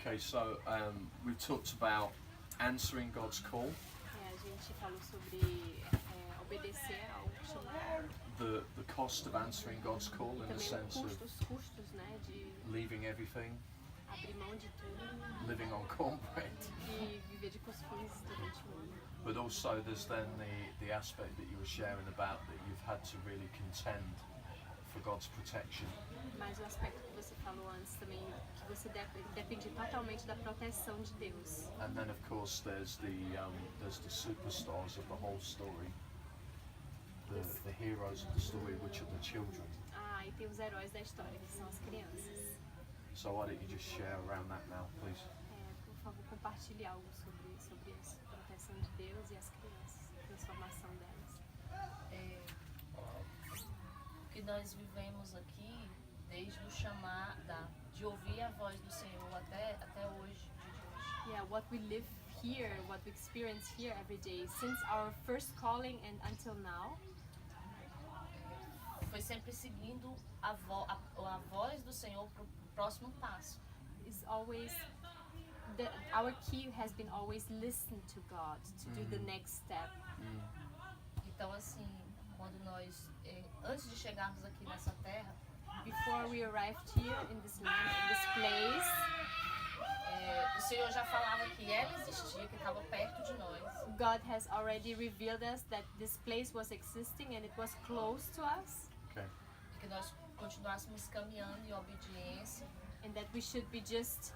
Okay, so we've talked about answering God's call, A gente falou sobre obedecer ao chamado. the cost of answering God's call in the Também sense of os custos, né, de leaving everything, abrir mão de tudo living on cornbread. e viver de cuscuz durante um ano. But also there's then the aspect that you were sharing about that you've had to really contend for God's protection. Mas o aspecto que você falou antes também, que você depende totalmente da proteção de Deus. And then of course there's the superstars of the whole story, the heroes of the story, which are the children. E tem os heróis da história, que são as crianças. So why don't you just share around that now, please? Por favor, compartilhe algo sobre isso, a proteção de Deus e as crianças, a transformação delas. O que nós vivemos aqui, desde o chamar, de ouvir a voz do Senhor até hoje, de hoje. Yeah, what we live here, what we experience here every day, since our first calling and until now, Foi sempre seguindo a voz do Senhor para o próximo passo. is always our key has been always listen to God to do the next step. Então, assim, quando nós, antes de chegarmos aqui nessa terra, Before we arrived here in this land, in this place, o Senhor já falava que ela existia, que estava perto de nós. God has already revealed us that this place was existing and it was close to us, Okay. E que nós continuássemos caminhando em obediência. and that we should be just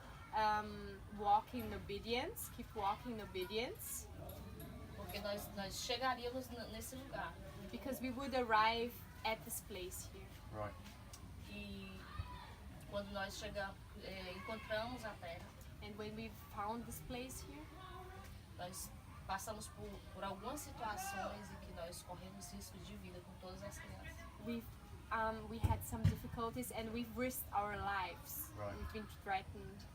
walking in obedience, keep walking in obedience, Porque nós chegaríamos nesse lugar. because we would arrive at this place here. Right. E quando nós encontramos a terra, And when we found this place here, nós passamos por algumas situações em que nós corremos riscos de vida com todas as crianças. we had some difficulties and we've risked our lives. Right. We've been threatened.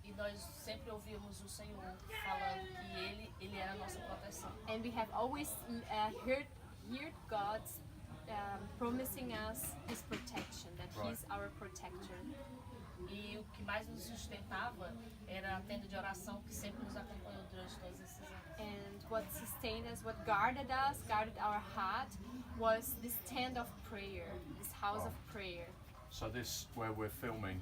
E nós sempre ouvimos o Senhor falando que Ele era a nossa proteção. And we have always heard God promising us His protection, that Right. He's our protector. E o que mais nos sustentava era a tenda de oração que sempre nos acompanhou durante todos esses anos. And what sustained us, what guarded us, guarded our heart, was this tent of prayer, this house Wow. of prayer. So this where we're filming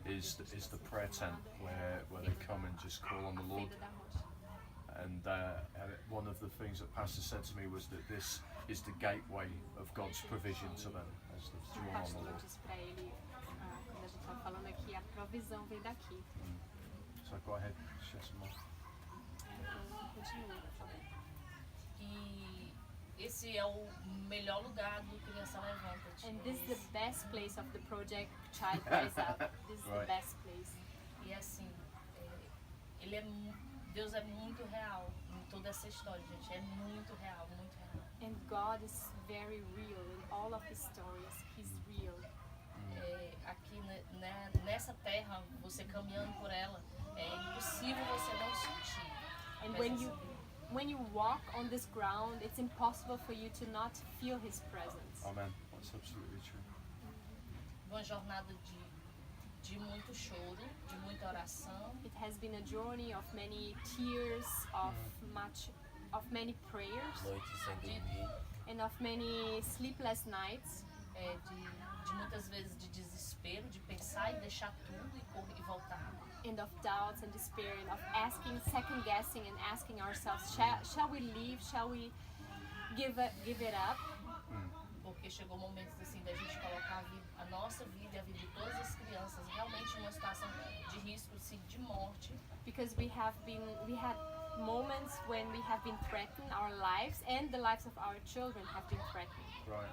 is the prayer tent where they come and just call on the Lord. Fenda da rocha. And one of the things that Pastor said to me was that this is the gateway of God's provision to them as they've O drawn on the pastor Lord. disse pra ele, quando a gente estava falando aqui, a provisão vem daqui. So go ahead, share some more. Então, continua, por favor. E esse é o melhor lugar do Criança Levanta-te. And this is the best place of the project Child Rise Up. This is the Right. best place. E assim, Deus é muito real em toda essa história, gente. É muito real, muito real. And God is very real in all of His stories. He's real. Aqui nessa terra, você caminhando por ela, é impossível você não sentir. And Mas, when you walk on this ground, it's impossible for you to not feel His presence. Amen. That's absolutely true. uma jornada de muito choro, de muita oração. It has been a journey of many tears, of many prayers, Noites sem dormir, and of many sleepless nights, De muitas vezes de desespero, de pensar e deixar tudo e voltar. and of doubts and despair, and of asking, second guessing, and asking ourselves, shall we leave? Shall we give it up? Porque chegou momentos assim da gente colocar a nossa vida e a vida de todas as crianças realmente numa situação de risco, assim, de morte. Because we had moments when we have been threatened, our lives and the lives of our children have been threatened. Right.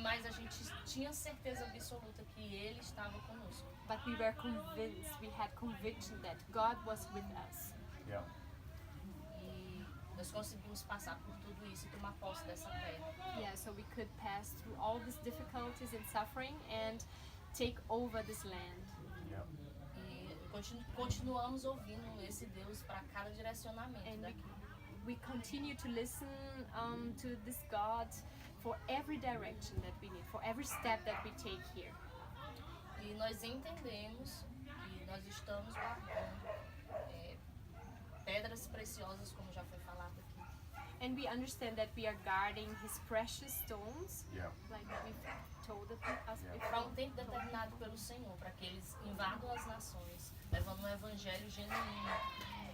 Mas a gente tinha certeza absoluta que Ele estava conosco. But we were convinced, we had conviction that God was with us. Yeah. E nós conseguimos passar por tudo isso e tomar posse dessa terra. Yeah, so we could pass through all these difficulties and suffering and take over this land. Yeah. E continuamos ouvindo esse Deus para cada direcionamento And daqui. we continue to listen to this God for every direction that we need, for every step that we take here. E nós entendemos que nós estamos guardando And we understand that we are guarding His precious stones, Yeah. like we've told us Yeah. Para um before. tempo determinado pelo Senhor, para que eles invadam as nações, levando um evangelho genuíno,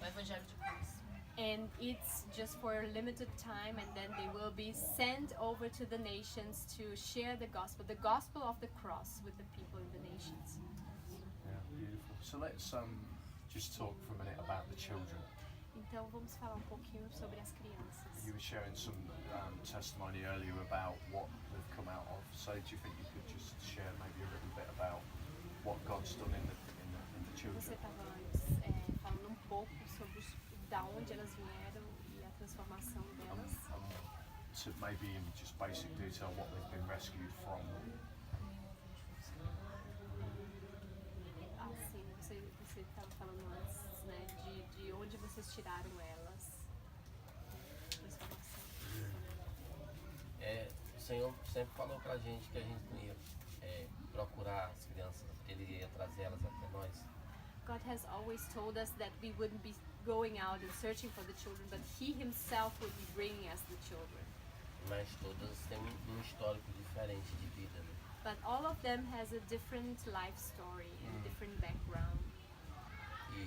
o evangelho de Cristo. And it's just for a limited time, and then they will be sent over to the nations to share the gospel of the cross with the people in the nations. Yeah. Beautiful. So let's just talk for a minute about the children. Então vamos falar um pouquinho sobre as crianças. You were sharing some testimony earlier about what they've come out of. So do you think you could just share maybe a little bit about what God's done in the Você children? estava antes falando um pouco sobre da onde elas vieram e a transformação delas. To maybe in just basic detail what they've been rescued from. Assim, você estava falando antes, né, de onde vocês tiraram elas. Transformação. O Senhor sempre falou pra gente que a gente não ia procurar as crianças, Ele ia trazer elas até nós. God has always told us that we wouldn't be going out and searching for the children, but He Himself would be bringing us the children. Mas todas têm um histórico diferente de vida, né? But all of them has a different life story and different background. E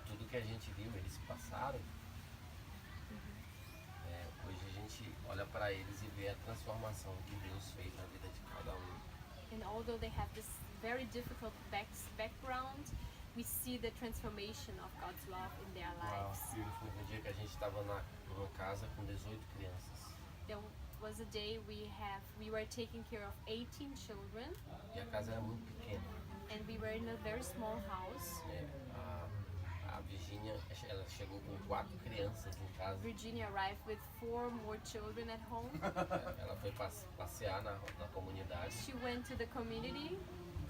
tudo que a gente viu, eles passaram, hoje a gente olha pra eles e vê a transformação que Deus fez na vida de cada um. And although they have this very difficult background, we see the transformation of God's love in their Wow, lives. beautiful. No dia que a gente estava numa casa com 18 crianças, There was a day we were taking care of 18 children, e a casa era muito pequena, and we were in a very small house. né? A Virgínia, ela chegou com 4 crianças em casa. Virginia arrived with 4 more children at home. Ela foi passear na comunidade. She went to the community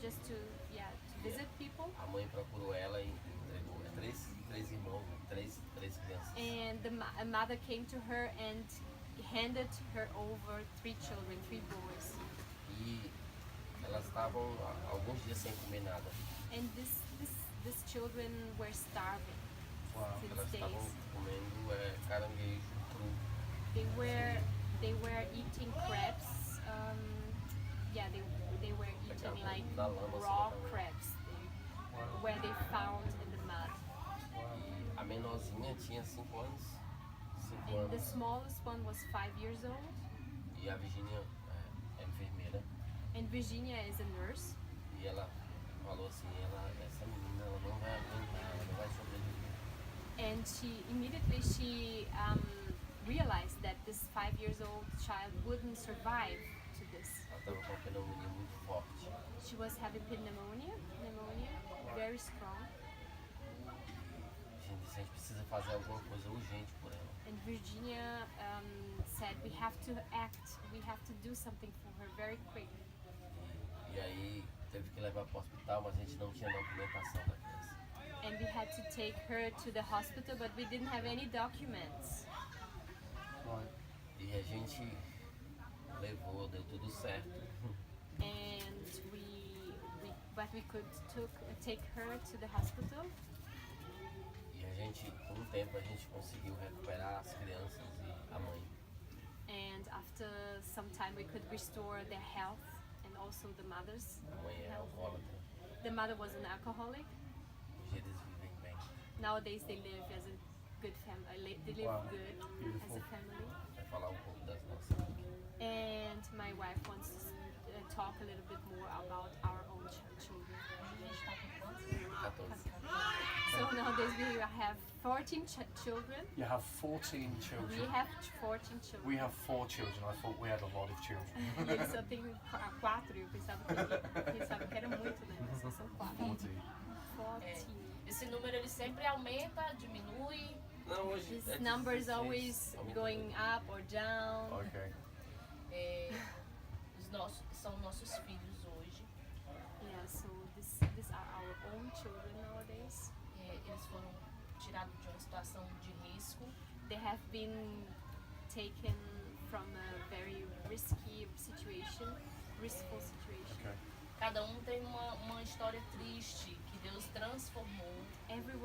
just to visit people. A mãe procurou ela e entregou três irmãos, três crianças. And a mother came to her and handed her over 3 children, 3 boys. E elas estavam há alguns dias sem comer nada. And these children were starving Wow. since Elas estavam days. comendo caranguejo cru. They were eating crabs. They were eating like Da lama, raw assim, crabs where they found in the mud. E a menorzinha tinha 5 anos. 5 And the anos. smallest one was 5 years old. E a Virgínia é enfermeira. And Virginia is a nurse. E ela falou assim, essa menina ela não vai aguentar, ela não vai sobreviver. And she immediately realized that this 5 years old child wouldn't survive to this. Ela estava com uma pneumonia muito forte. She was having pneumonia, very strong. A gente disse, a gente precisa fazer alguma coisa urgente por ela. And Virginia said, we have to act, we have to do something for her very quick. E aí teve que levar para o hospital, mas a gente não tinha documentação da criança. And we had to take her to the hospital, but we didn't have any documents. Right. E a gente levou, deu tudo certo. And we could take her to the hospital. E a gente, por um tempo, a gente conseguiu recuperar as crianças e a mãe. And after some time, we could restore their health and also the mother's A mãe é health. alcoólatra. The mother was an alcoholic. Hoje eles vivem bem. Nowadays, they live as a good family. They live Wow. good as Beautiful. a family. Vai falar um pouco das nossas aqui. And my wife wants to talk a little bit more about our own children. A gente está com quantos? 14. So nowadays we have 14 children. You have 14 We children. have 14 children. We have 4 children. I thought we had a lot of children. E eles só têm 4, eu pensava que era muito, né? Mas só são 4. 40. 14. Esse número ele sempre aumenta, diminui. Não, hoje This é number is 16, always aumenta going muito. up or down. Okay. São nossos filhos hoje. Yeah, so these are our own children nowadays. Eles foram tirados de uma situação de risco. They have been taken from a very risky situation, riskful situation. Okay. Cada um tem uma história triste que Deus transformou. every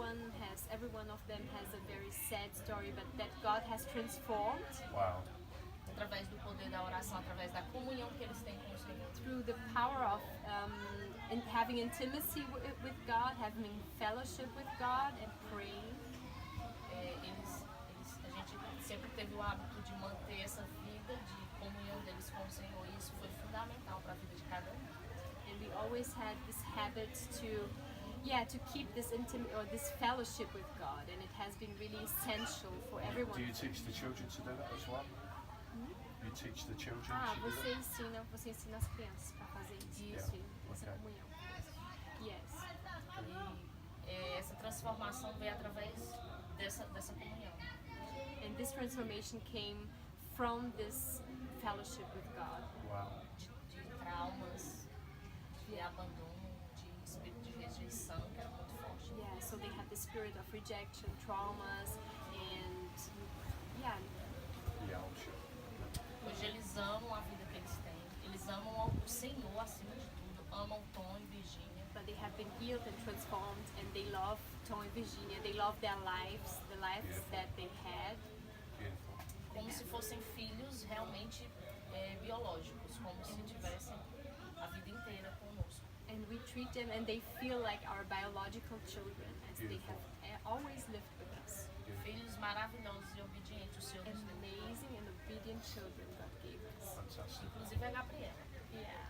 one of them has a very sad story, but that God has transformed Wow. através do poder da oração, através da comunhão que eles têm com o Senhor. through the power of having intimacy with God, having fellowship with God, and praying. A gente sempre teve o hábito de manter essa vida de comunhão deles com o Senhor, e isso foi fundamental para a vida de cada um. And we always had this habit to keep this this fellowship with God, and it has been really essential for everyone. Do you teach the children to do that as well? You teach the children to do Você that? ensina as crianças para fazer isso, essa Okay. comunhão. Yes. E essa transformação veio através dessa comunhão. And this transformation came from this fellowship with God. Wow. De traumas, de abandono, de espírito de rejeição, que era muito forte. Yeah, so they had the spirit of rejection, traumas, and Yeah, I'm sure. Hoje eles amam a vida que eles têm, eles amam o Senhor acima de tudo, amam Tom e Virginia. but they have been healed and transformed, and they love Tom and Virginia. They love their lives, the lives Beautiful. that they had, Beautiful. Como se fossem filhos realmente biológicos, como se tivessem a vida inteira conosco. and we treat them, and they feel like our biological children, as they Beautiful. have always lived with us. Filhos maravilhosos e obedientes, o Senhor nos deu. Amazing and obedient children God gave us. Fantastic. Inclusive a Gabriela. Yeah.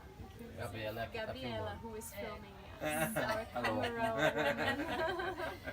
Gabriela é a que tá Gabriela, filmando. who is Eh. filming us, our Hello. camera woman.